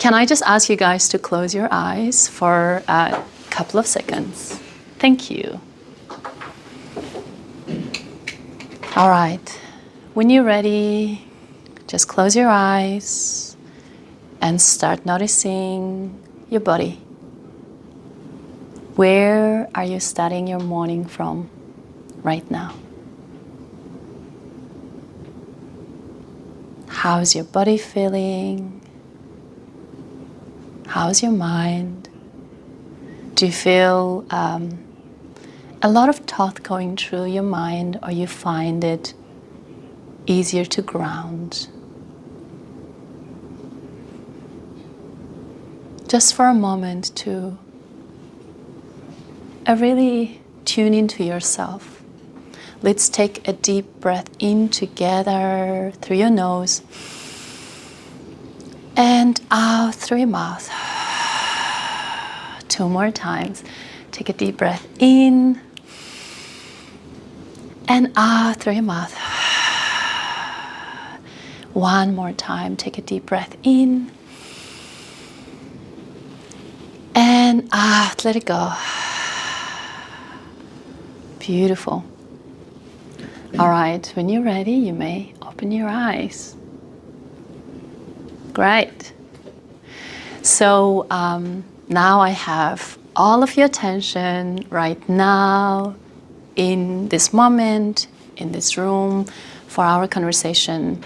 can I just ask you guys to close your eyes for a couple of seconds? Thank you. All right. When you're ready, just close your eyes and start noticing your body. Where are you starting your morning from right now? How's your body feeling? How's your mind? Do you feel a lot of thought going through your mind, or you find it easier to ground? Just for a moment to really tune into yourself. Let's take a deep breath in together through your nose and out through your mouth. 2 more times. Take a deep breath in and out through your mouth. 1 more time. Take a deep breath in and out. Let it go. Beautiful. All right, when you're ready, you may open your eyes. Great. So now I have all of your attention right now, in this moment, in this room, for our conversation.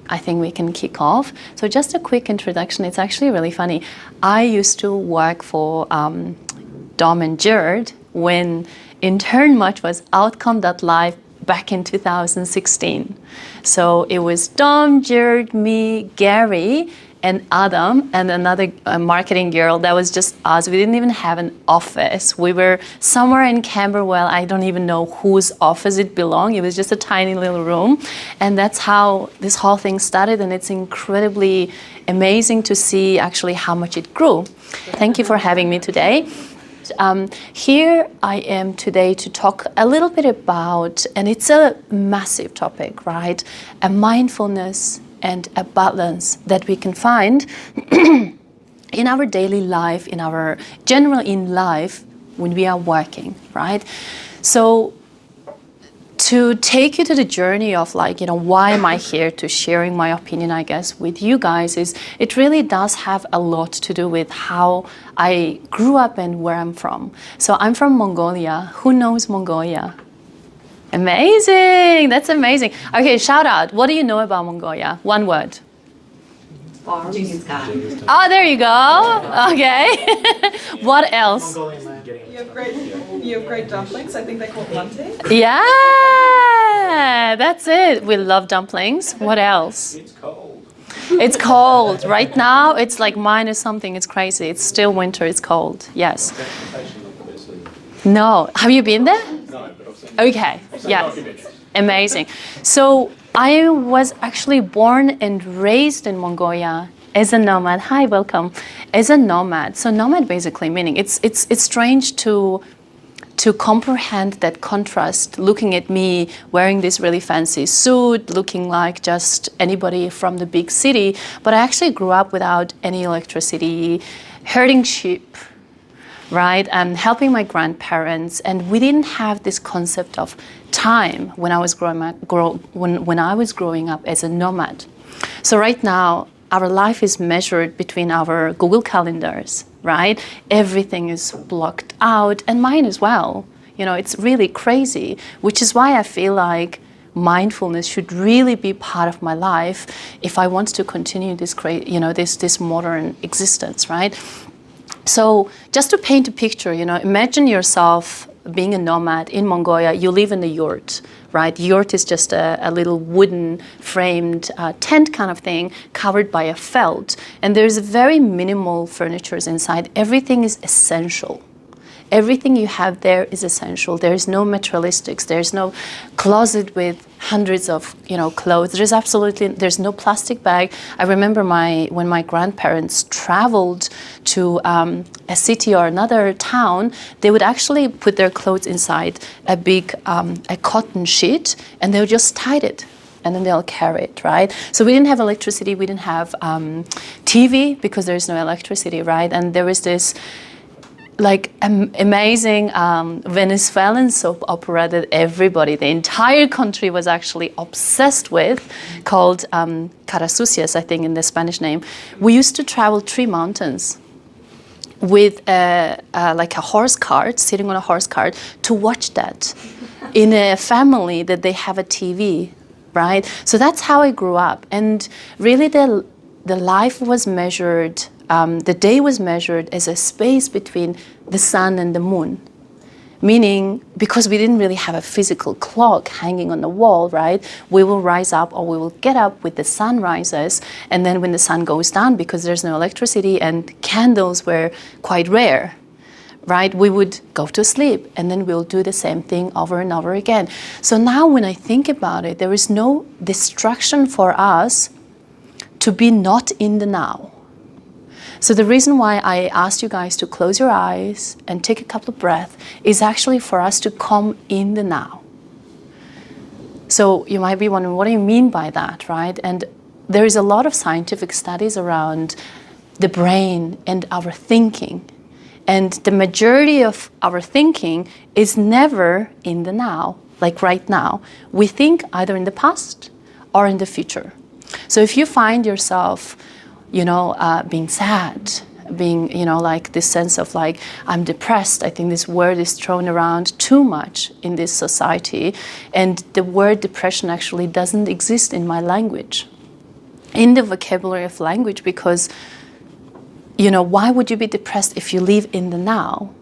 I think we can kick off. So just a quick introduction. It's actually really funny. I used to work for Dom and Jared when InternMatch was outcome.live back in 2016. So it was Dom, Jared, me, Gary, and Adam, and another marketing girl. That was just us. We didn't even have an office. We were somewhere in Camberwell. I don't even know whose office it belonged. It was just a tiny little room. And that's how this whole thing started. And it's incredibly amazing to see actually how much it grew. Thank you for having me today. Here I am today to talk a little bit about, and it's a massive topic, right? A mindfulness and a balance that we can find in our daily life, in life when we are working, right? So to take you to the journey of why am I here, to sharing my opinion, I guess, with you guys, is it really does have a lot to do with how I grew up and where I'm from. So I'm from Mongolia. Who knows Mongolia? Amazing, that's amazing. Okay, shout out. What do you know about Mongolia? 1 word. Farms. Oh, there you go. Okay. What else? You have great dumplings. I think they call it lunte. Yeah, that's it. We love dumplings. What else? It's cold. It's cold. Right now, it's like minus something. It's crazy. It's still winter. It's cold. Yes. No. Have you been there? No, but I've seen Okay. Yeah. Amazing. So I was actually born and raised in Mongolia as a nomad. Hi, welcome. As a nomad. So nomad basically meaning it's strange to comprehend that contrast, looking at me wearing this really fancy suit, looking like just anybody from the big city. But I actually grew up without any electricity, herding sheep, right? And helping my grandparents. And we didn't have this concept of time when I was growing up as a nomad. So right now, our life is measured between our Google calendars, right? Everything is blocked out, and mine as well. It's really crazy, which is why I feel like mindfulness should really be part of my life if I want to continue this modern existence, right? So just to paint a picture, imagine yourself being a nomad in Mongolia. You live in a yurt, right? Yurt is just a little wooden framed tent kind of thing covered by a felt. And there's very minimal furniture inside. Everything is essential. Everything you have there is essential. There's no materialistics. There's no closet with hundreds of clothes. There's no plastic bag. I remember when my grandparents traveled to a city or another town, they would actually put their clothes inside a big a cotton sheet, and they would just tie it. and then they'll carry it, right? So we didn't have electricity, we didn't have TV because there's no electricity, right? And there was this like amazing Venezuelan soap opera that everybody, the entire country was actually obsessed with, called Carasucias, I think in the Spanish name. We used to travel 3 mountains with like a horse cart, sitting on a horse cart, to watch that in a family that they have a TV, right? So that's how I grew up. And really the life was measured, the day was measured as a space between the sun and the moon. Meaning, because we didn't really have a physical clock hanging on the wall, right? We will rise up or we will get up with the sun rises, and then when the sun goes down, because there's no electricity and candles were quite rare, right? We would go to sleep and then we'll do the same thing over and over again. So now when I think about it, there is no distraction for us to be not in the now. So the reason why I asked you guys to close your eyes and take a couple of breaths is actually for us to come in the now. So you might be wondering, what do you mean by that, right? And there is a lot of scientific studies around the brain and our thinking. And the majority of our thinking is never in the now, like right now. We think either in the past or in the future. So if you find yourself being sad, being, like this sense of like, I'm depressed. I think this word is thrown around too much in this society. And the word depression actually doesn't exist in my language, in the vocabulary of language, because, why would you be depressed if you live in the now?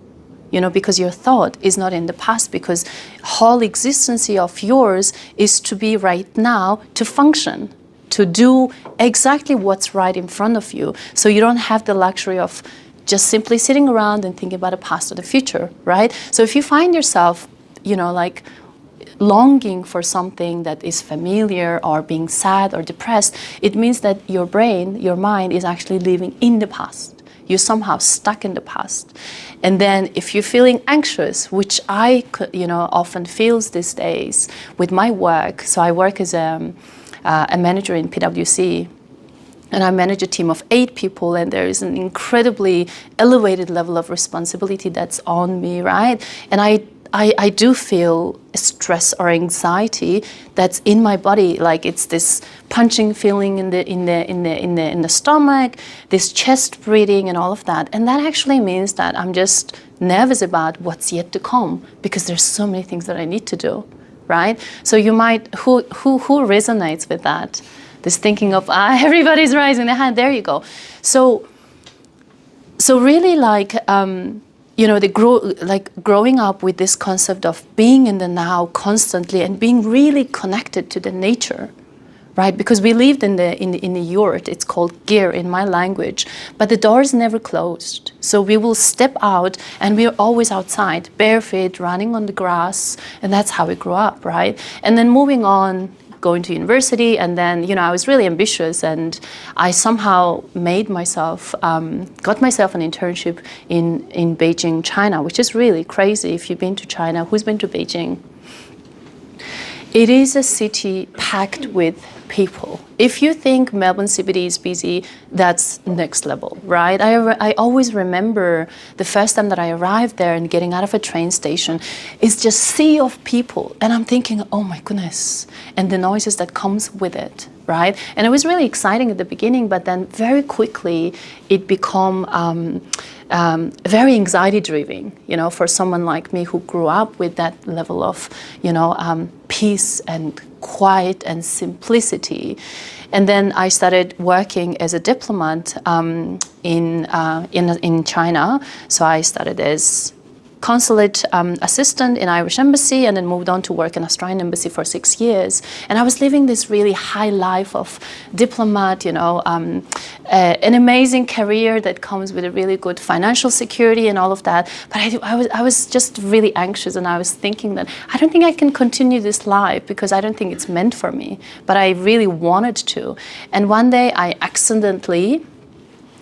Because your thought is not in the past, because whole existence of yours is to be right now, to function, to do exactly what's right in front of you. So you don't have the luxury of just simply sitting around and thinking about the past or the future, right? So if you find yourself, like longing for something that is familiar or being sad or depressed, it means that your brain, your mind is actually living in the past. You're somehow stuck in the past. And then if you're feeling anxious, which I often feels these days with my work, so I work as a manager in PwC, and I manage a team of 8 people, and there is an incredibly elevated level of responsibility that's on me, right? And I do feel stress or anxiety that's in my body, like it's this punching feeling in the stomach, this chest breathing and all of that. And that actually means that I'm just nervous about what's yet to come, because there's so many things that I need to do. Right? So you might, who resonates with that? This thinking of, everybody's raising their hand, there you go. So really like, growing up with this concept of being in the now constantly and being really connected to the nature, right? Because we lived in the yurt, it's called gir in my language, but the doors never closed. So we will step out and we're always outside, barefoot, running on the grass, and that's how we grew up, right? And then moving on, going to university, and then, I was really ambitious, and I somehow got myself an internship in Beijing, China, which is really crazy. If you've been to China, who's been to Beijing? It is a city packed with people. If you think Melbourne CBD is busy, that's next level, right? I always remember the first time that I arrived there and getting out of a train station, it's just sea of people. And I'm thinking, oh my goodness, and the noises that comes with it, right? And it was really exciting at the beginning, but then very quickly it became very anxiety-driven, for someone like me who grew up with that level of, peace and quiet and simplicity. And then I started working as a diplomat in China. So I started as consulate assistant in Irish embassy, and then moved on to work in Australian embassy for 6 years. And I was living this really high life of diplomat, an amazing career that comes with a really good financial security and all of that. But I was just really anxious, and I was thinking that I don't think I can continue this life, because I don't think it's meant for me. But I really wanted to. And one day I accidentally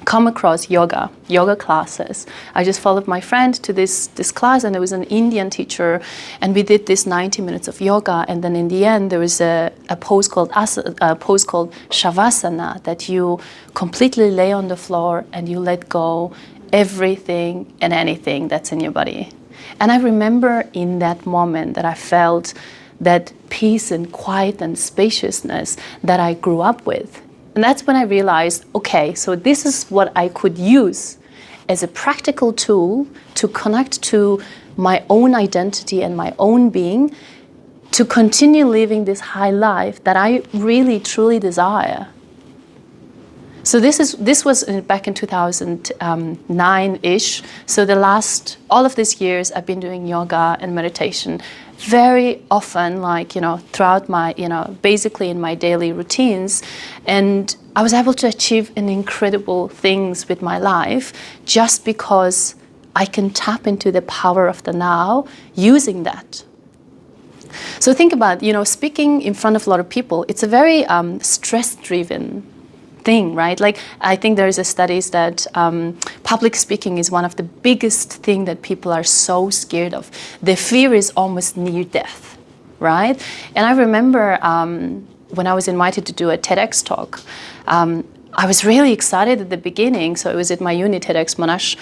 come across yoga classes. I just followed my friend to this class, and there was an Indian teacher, and we did this 90 minutes of yoga, and then in the end there was a pose called Shavasana, that you completely lay on the floor and you let go everything and anything that's in your body. And I remember in that moment that I felt that peace and quiet and spaciousness that I grew up with. And that's when I realized, okay, so this is what I could use as a practical tool to connect to my own identity and my own being, to continue living this high life that I really, truly desire. So this was back in 2009-ish. So all of these years I've been doing yoga and meditation very often, like, throughout my, basically in my daily routines. And I was able to achieve incredible things with my life just because I can tap into the power of the now using that. So think about, speaking in front of a lot of people, it's a very stress-driven thing, right? Like, I think there's a studies that public speaking is one of the biggest thing that people are so scared of. The fear is almost near death, right? And I remember when I was invited to do a TEDx talk, I was really excited at the beginning. So it was at my uni, TEDx Monash.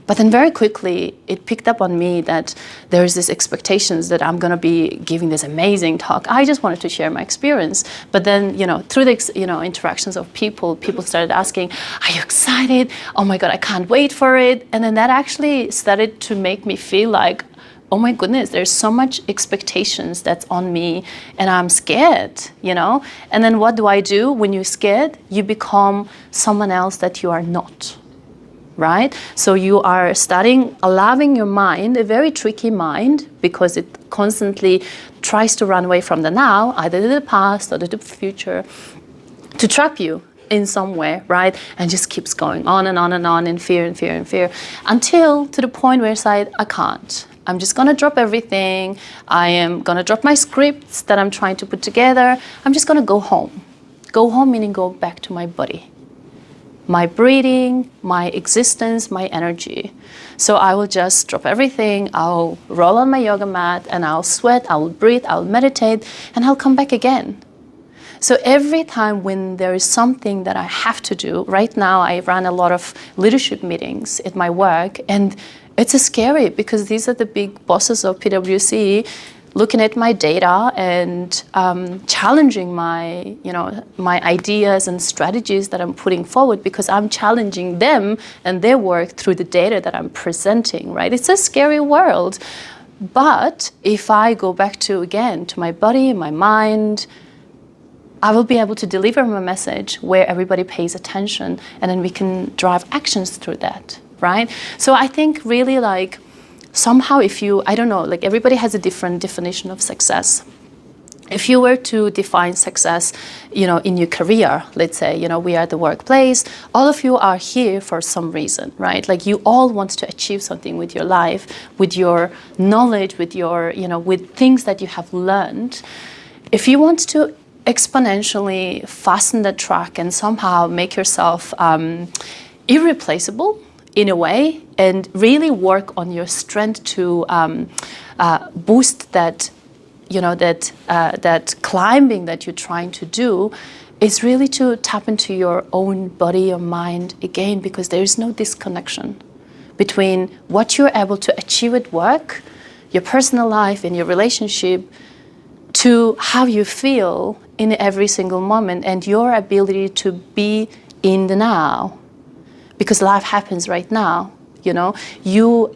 But then very quickly, it picked up on me that there's this expectations that I'm going to be giving this amazing talk. I just wanted to share my experience. But then, through the, interactions of people started asking, are you excited? Oh my God, I can't wait for it. And then that actually started to make me feel like, oh my goodness, there's so much expectations that's on me and I'm scared, And then what do? When you're scared, you become someone else that you are not, right? So you are allowing your mind, a very tricky mind, because it constantly tries to run away from the now, either to the past or to the future, to trap you in some way, right? And just keeps going on and on and on in fear and fear and fear, until to the point where it's like, I can't. I'm just going to drop everything. I am going to drop my scripts that I'm trying to put together. I'm just going to go home. Go home meaning go back to my body, my breathing, my existence, my energy. So I will just drop everything. I'll roll on my yoga mat and I'll sweat, I'll breathe, I'll meditate, and I'll come back again. So every time when there is something that I have to do, right now I run a lot of leadership meetings at my work, and it's scary because these are the big bosses of PwC looking at my data and challenging my ideas and strategies that I'm putting forward, because I'm challenging them and their work through the data that I'm presenting, right? It's a scary world. But if I go back to my body, my mind, I will be able to deliver my message where everybody pays attention, and then we can drive actions through that, right? So I think really somehow everybody has a different definition of success. If you were to define success, in your career, let's say, we are at the workplace, all of you are here for some reason, right? Like you all want to achieve something with your life, with your knowledge, with your, with things that you have learned. If you want to exponentially fasten the track and somehow make yourself irreplaceable in a way, and really work on your strength to boost that, that climbing that you're trying to do, is really to tap into your own body or mind again, because there is no disconnection between what you're able to achieve at work, your personal life, and your relationship, to how you feel in every single moment, and your ability to be in the now, because life happens right now. You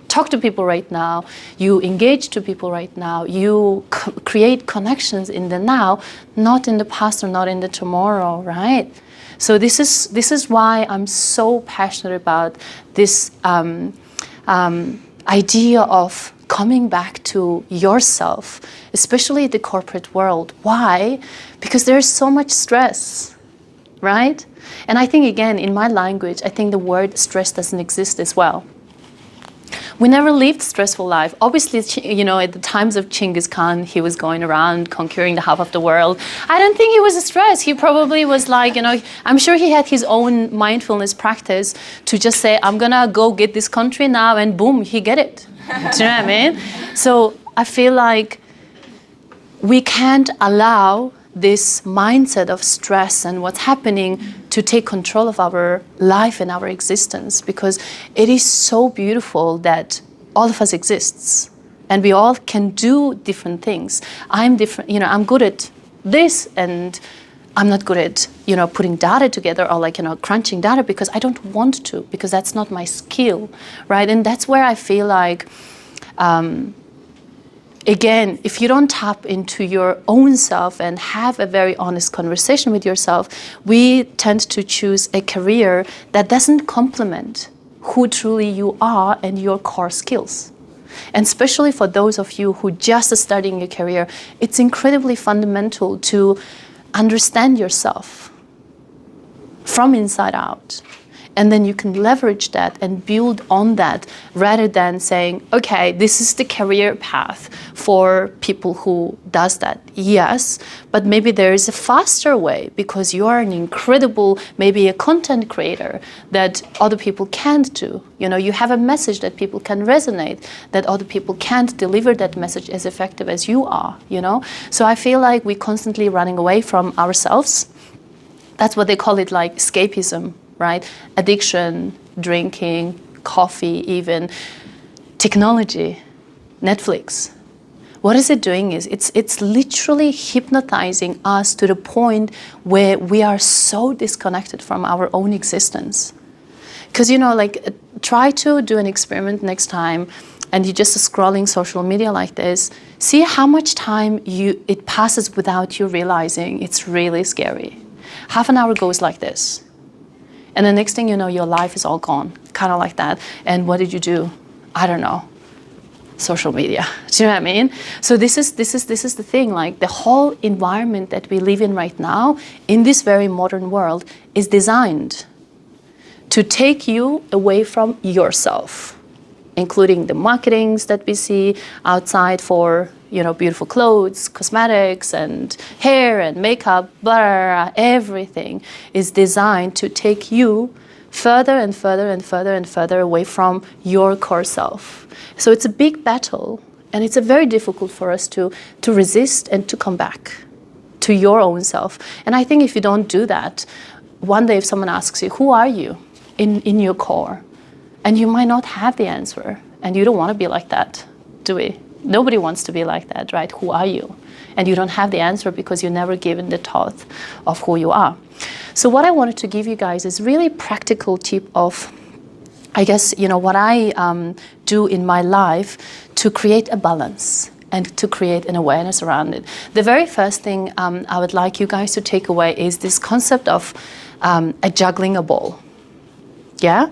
talk to people right now, you engage to people right now, you create connections in the now, not in the past or not in the tomorrow, right? So this is why I'm so passionate about this idea of coming back to yourself, especially the corporate world. Why? Because there's so much stress, right? And I think, again, in my language, I think the word stress doesn't exist as well. We never lived stressful life. Obviously, at the times of Genghis Khan, he was going around conquering the half of the world. I don't think he was stressed. He probably was like, I'm sure he had his own mindfulness practice to just say, I'm gonna go get this country now, and boom, he get it. Do you know what I mean? So I feel like we can't allow this mindset of stress and what's happening to take control of our life and our existence, because it is so beautiful that all of us exists and we all can do different things. I'm different, I'm good at this and I'm not good at, putting data together or crunching data because I don't want to, because that's not my skill, right? And that's where I feel like, again, if you don't tap into your own self and have a very honest conversation with yourself, we tend to choose a career that doesn't complement who truly you are and your core skills. And especially for those of you who just are starting a career, it's incredibly fundamental to understand yourself from inside out. And then you can leverage that and build on that rather than saying, okay, this is the career path for people who does that. Yes, but maybe there is a faster way because you are an incredible, maybe a content creator that other people can't do. You have a message that people can resonate, that other people can't deliver that message as effective as you are, So I feel like we're constantly running away from ourselves. That's what they call it, like escapism. Right? Addiction, drinking, coffee, even technology, Netflix. What is it doing is it's literally hypnotizing us to the point where we are so disconnected from our own existence. Because, try to do an experiment next time and you're just scrolling social media like this. See how much time it passes without you realizing. It's really scary. Half an hour goes like this. And the next thing you know, your life is all gone, kind of like that. And what did you do? I don't know. Social media. Do you know what I mean? So this is the thing. Like the whole environment that we live in right now, in this very modern world, is designed to take you away from yourself, including the marketings that we see outside for beautiful clothes, cosmetics, and hair and makeup, blah, blah, blah, everything is designed to take you further and further and further and further away from your core self. So it's a big battle, and it's very difficult for us to resist and to come back to your own self. And I think if you don't do that, one day if someone asks you, who are you in your core? And you might not have the answer, and you don't want to be like that, do we? Nobody wants to be like that, right? Who are you? And you don't have the answer because you're never given the thought of who you are. So what I wanted to give you guys is really practical tip of, I guess, what I do in my life to create a balance and to create an awareness around it. The very first thing I would like you guys to take away is this concept of juggling a ball. Yeah?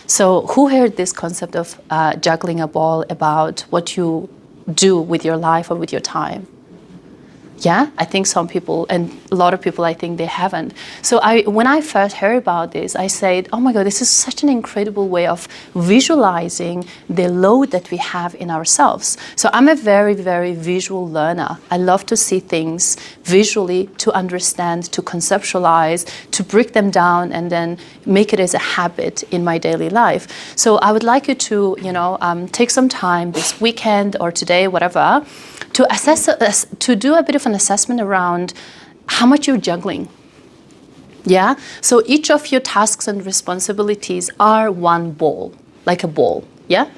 So who heard this concept of juggling a ball about what you do with your life or with your time? Yeah, I think some people, and a lot of people, I think they haven't. So when I first heard about this, I said, oh my God, this is such an incredible way of visualizing the load that we have in ourselves. So I'm a very, very visual learner. I love to see things visually, to understand, to conceptualize, to break them down, and then make it as a habit in my daily life. So I would like you to, take some time this weekend or today, whatever, to assess, to do a bit of an assessment around how much you're juggling. Yeah? So each of your tasks and responsibilities are one ball, like a ball. Yeah?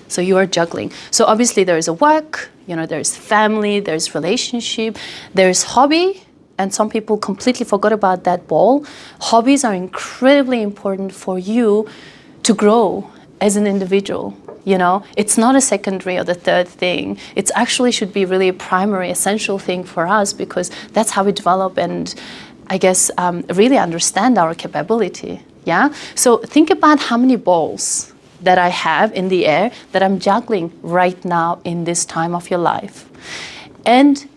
So you are juggling. So obviously there is a work, there's family, there's relationship, there's hobby, and some people completely forgot about that ball. Hobbies are incredibly important for you to grow as an individual. It's not a secondary or the third thing. It actually should be really a primary, essential thing for us, because that's how we develop and, I guess, really understand our capability. Yeah. So think about how many balls that I have in the air that I'm juggling right now in this time of your life, and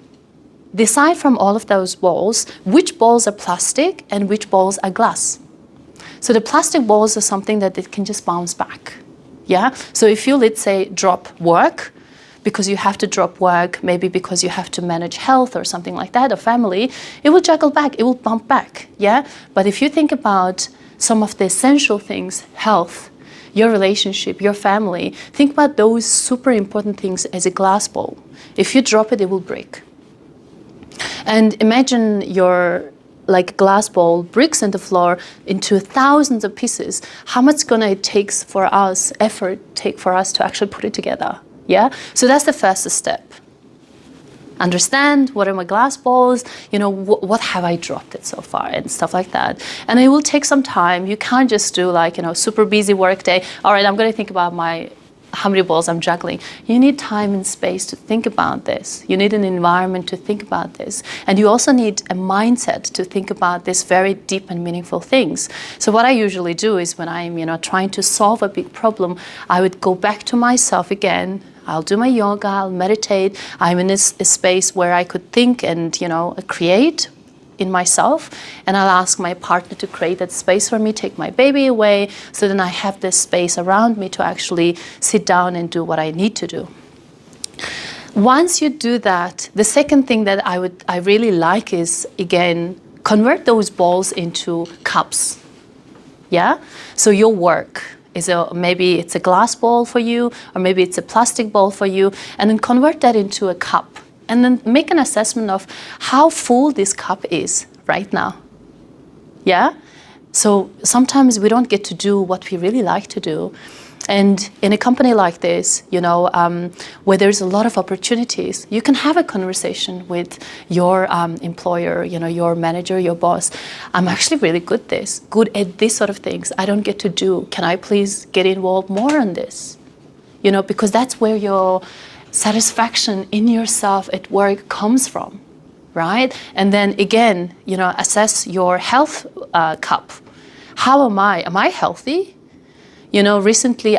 decide from all of those balls which balls are plastic and which balls are glass. So the plastic balls are something that it can just bounce back. Yeah? So if you, let's say, drop work, because you have to drop work, maybe because you have to manage health or something like that, or family, it will juggle back, it will bump back, yeah? But if you think about some of the essential things, health, your relationship, your family, think about those super important things as a glass bowl. If you drop it, it will break. And imagine your glass bowl breaks into the floor into thousands of pieces. How much gonna it takes for us, effort take for us to actually put it together? Yeah? So that's the first step. Understand what are my glass balls, what have I dropped it so far and stuff like that. And it will take some time. You can't just do super busy work day. All right, I'm going to think about how many balls I'm juggling. You need time and space to think about this. You need an environment to think about this. And you also need a mindset to think about these very deep and meaningful things. So what I usually do is when I'm trying to solve a big problem, I would go back to myself again. I'll do my yoga, I'll meditate. I'm in a space where I could think and, create in myself. And I'll ask my partner to create that space for me, take my baby away. So then I have this space around me to actually sit down and do what I need to do. Once you do that, the second thing that I really like is, again, convert those balls into cups. Yeah? So your work. Maybe it's a glass bowl for you, or maybe it's a plastic bowl for you, and then convert that into a cup. And then make an assessment of how full this cup is right now. Yeah? So sometimes we don't get to do what we really like to do. And in a company like this, where there's a lot of opportunities, you can have a conversation with your employer, your manager, your boss. I'm actually really good at this sort of things. I don't get to do. Can I please get involved more in this? Because that's where your satisfaction in yourself at work comes from, right? And then again, assess your health cup. How am I? Am I healthy? Recently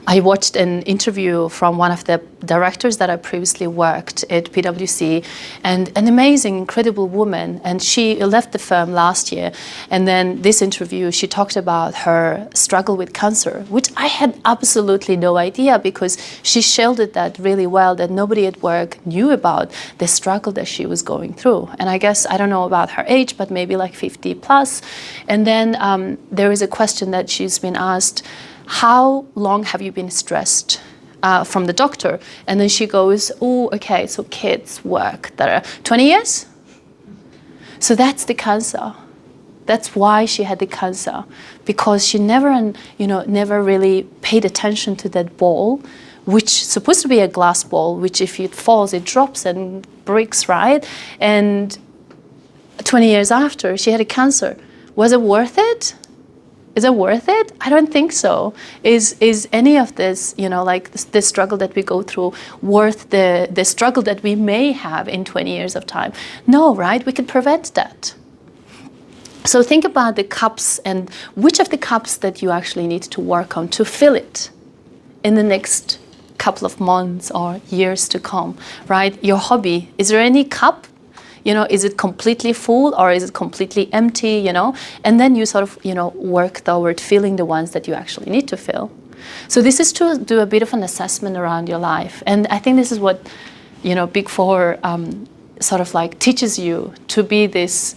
I watched an interview from one of the directors that I previously worked at PwC, and an amazing, incredible woman. And she left the firm last year. And then this interview, she talked about her struggle with cancer, which I had absolutely no idea, because she shielded that really well, that nobody at work knew about the struggle that she was going through. And I guess, I don't know about her age, but maybe 50 plus. And then there is a question that she's been asked, how long have you been stressed from the doctor? And then she goes, oh, okay, so kids, work, 20 years? So that's the cancer. That's why she had the cancer, because she never really paid attention to that ball, which is supposed to be a glass ball, which if it falls, it drops and breaks, right? And 20 years after, she had a cancer. Was it worth it? Is it worth it? I don't think so. Is any of this, the struggle that we go through worth the struggle that we may have in 20 years of time? No, right? We could prevent that. So think about the cups and which of the cups that you actually need to work on to fill it in the next couple of months or years to come, right? Your hobby, is there any cup? Is it completely full or is it completely empty, And then you sort of, work toward filling the ones that you actually need to fill. So this is to do a bit of an assessment around your life. And I think this is what, Big Four sort of teaches you to be this,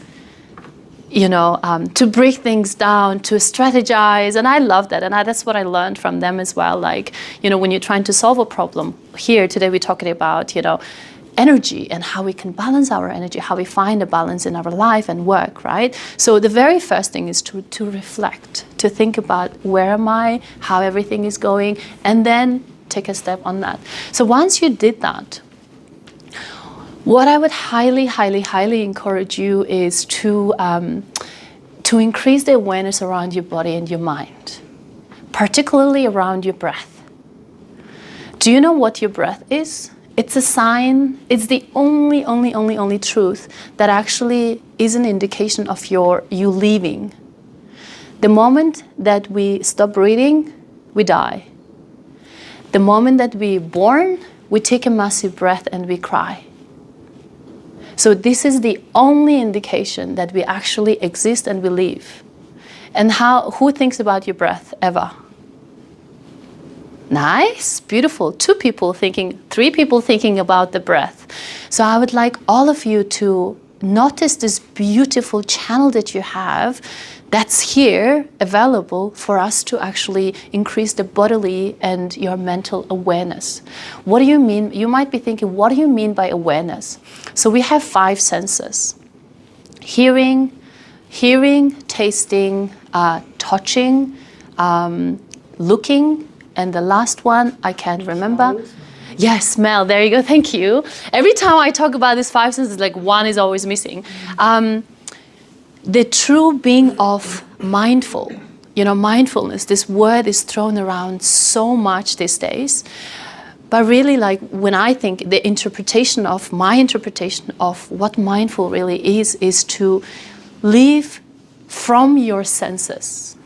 to break things down, to strategize. And I love that. And that's what I learned from them as well. When you're trying to solve a problem, here today we're talking about, energy and how we can balance our energy, how we find a balance in our life and work, right? So the very first thing is to reflect, to think about where am I, how everything is going, and then take a step on that. So once you did that, what I would highly, highly, highly encourage you is to increase the awareness around your body and your mind, particularly around your breath. Do you know what your breath is? It's a sign, it's the only truth that actually is an indication of you leaving. The moment that we stop breathing, we die. The moment that we're born, we take a massive breath and we cry. So this is the only indication that we actually exist and we live. And who thinks about your breath ever? Nice, beautiful. 2 people thinking, 3 people thinking about the breath. So I would like all of you to notice this beautiful channel that you have that's here available for us to actually increase the bodily and your mental awareness. What do you mean? You might be thinking, what do you mean by awareness? So we have 5 senses. Hearing, tasting, touching, looking, and the last one, I can't remember. Yes, smell. There you go. Thank you. Every time I talk about these 5 senses, like one is always missing. The true being of mindful, mindfulness, this word is thrown around so much these days. But really, like when I think my interpretation of what mindful really is to live from your senses,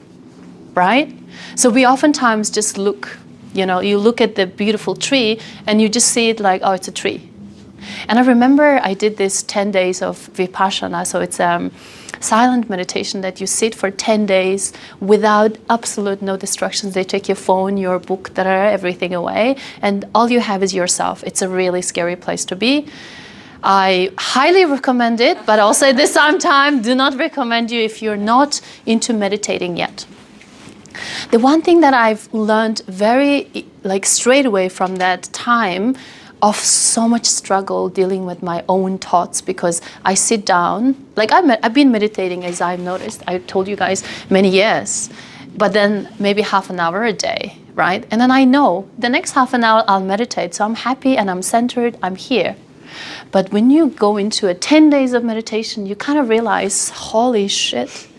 right? So we oftentimes just look, you look at the beautiful tree and you just see it like, oh, it's a tree. And I remember I did this 10 days of Vipassana. So it's silent meditation that you sit for 10 days without absolute no distractions. They take your phone, your book, everything away. And all you have is yourself. It's a really scary place to be. I highly recommend it, but also at the same time, do not recommend you if you're not into meditating yet. The one thing that I've learned very straight away from that time of so much struggle dealing with my own thoughts, because I sit down, I've been meditating, as I've noticed, I told you guys, many years, but then maybe half an hour a day, right? And then I know the next half an hour I'll meditate, so I'm happy and I'm centered, I'm here. But when you go into a 10 days of meditation, you kind of realize, holy shit,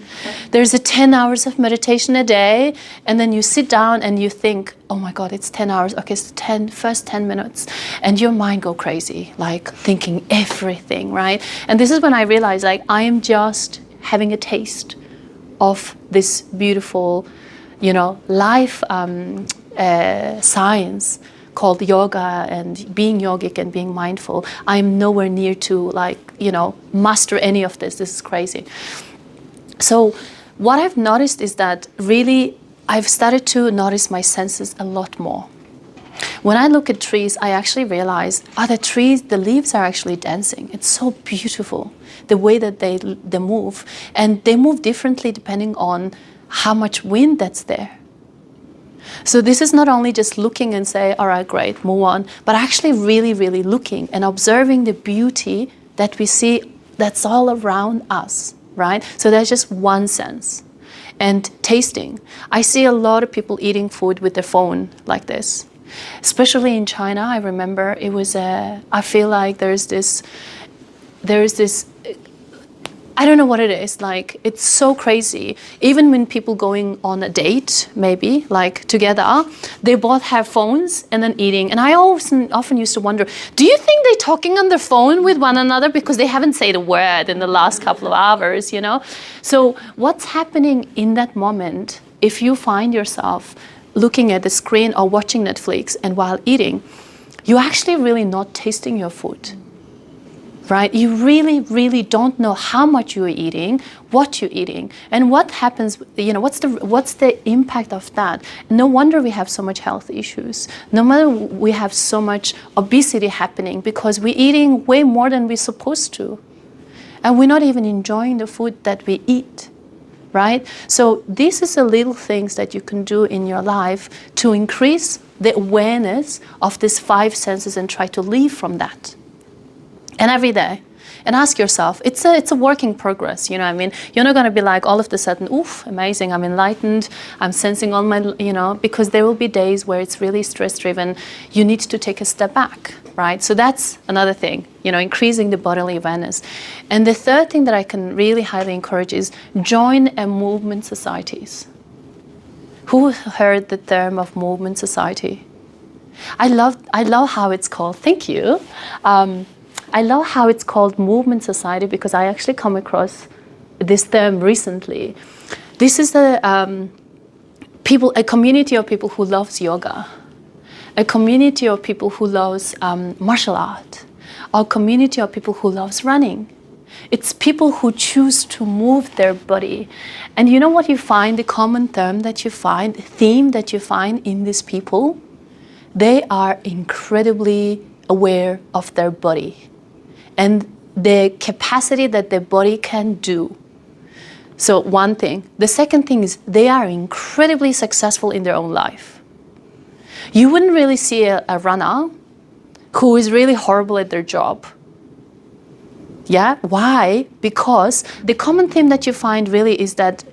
there's 10 hours of meditation a day, and then you sit down and you think, oh my God, it's 10 hours. Okay, so first 10 minutes. And your mind go crazy, thinking everything, right? And this is when I realized, I am just having a taste of this beautiful, life science called yoga and being yogic and being mindful. I'm nowhere near to master any of this. This is crazy. So what I've noticed is that really I've started to notice my senses a lot more. When I look at trees, I actually realize, the leaves are actually dancing. It's so beautiful, the way that they move. And they move differently depending on how much wind that's there. So this is not only just looking and say, all right, great, move on, but actually really, really looking and observing the beauty that we see that's all around us. Right? So that's just one sense. And tasting. I see a lot of people eating food with their phone like this. Especially in China, I remember I feel like there's this, I don't know what it is, it's so crazy. Even when people going on a date, maybe, together, they both have phones and then eating. And I often used to wonder, do you think they're talking on their phone with one another because they haven't said a word in the last couple of hours, So what's happening in that moment, if you find yourself looking at the screen or watching Netflix and while eating, you're actually really not tasting your food. Right? You really, really don't know how much you're eating, what you're eating, and what happens, what's the impact of that. No wonder we have so much health issues. No matter we have so much obesity happening because we're eating way more than we're supposed to. And we're not even enjoying the food that we eat, right? So this is the little things that you can do in your life to increase the awareness of these 5 senses and try to live from that. And every day. And ask yourself, it's a work in progress, You're not going to be all of a sudden, oof, amazing, I'm enlightened, I'm sensing all my, because there will be days where it's really stress-driven. You need to take a step back, right? So that's another thing, increasing the bodily awareness. And the third thing that I can really highly encourage is join a movement societies. Who heard the term of movement society? I love how it's called. Thank you. I love how it's called movement society because I actually come across this term recently. This is a community of people who loves yoga, a community of people who loves martial art, a community of people who loves running. It's people who choose to move their body. And you know what you find, the common theme that you find in these people? They are incredibly aware of their body and the capacity that their body can do. So one thing. The second thing is they are incredibly successful in their own life. You wouldn't really see a runner who is really horrible at their job. Yeah, why? Because the common theme that you find really is that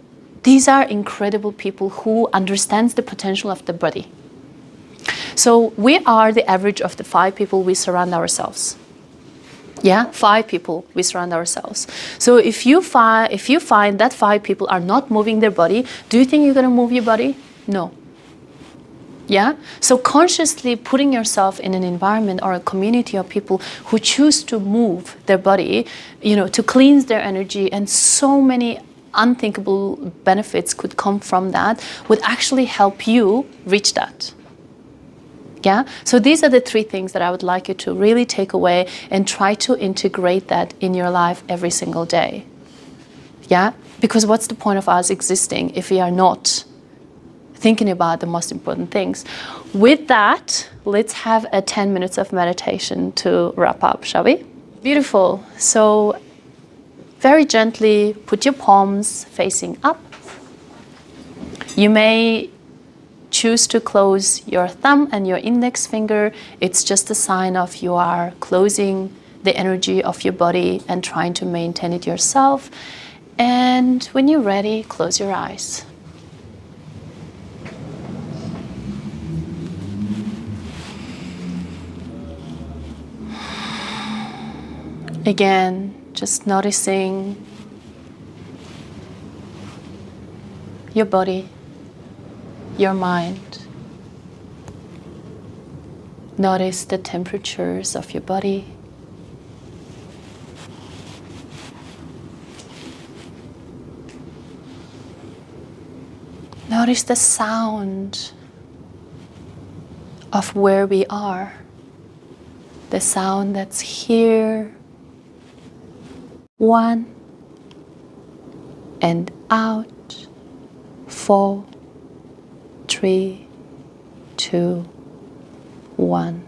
these are incredible people who understands the potential of the body. So we are the average of the 5 people we surround ourselves. Yeah, 5 people we surround ourselves. So if you find that 5 people are not moving their body, do you think you're going to move your body? No. Yeah? So consciously putting yourself in an environment or a community of people who choose to move their body, to cleanse their energy, and so many unthinkable benefits could come from that, would actually help you reach that. Yeah? So these are the 3 things that I would like you to really take away and try to integrate that in your life every single day. Yeah? Because what's the point of us existing if we are not thinking about the most important things? With that, let's have a 10 minutes of meditation to wrap up, shall we? Beautiful. So very gently put your palms facing up. You may choose to close your thumb and your index finger. It's just a sign of you are closing the energy of your body and trying to maintain it yourself. And when you're ready, close your eyes. Again, just noticing your body, your mind. Notice the temperatures of your body. Notice the sound of where we are. The sound that's here. 1 and out. 4, 3, 2, 1.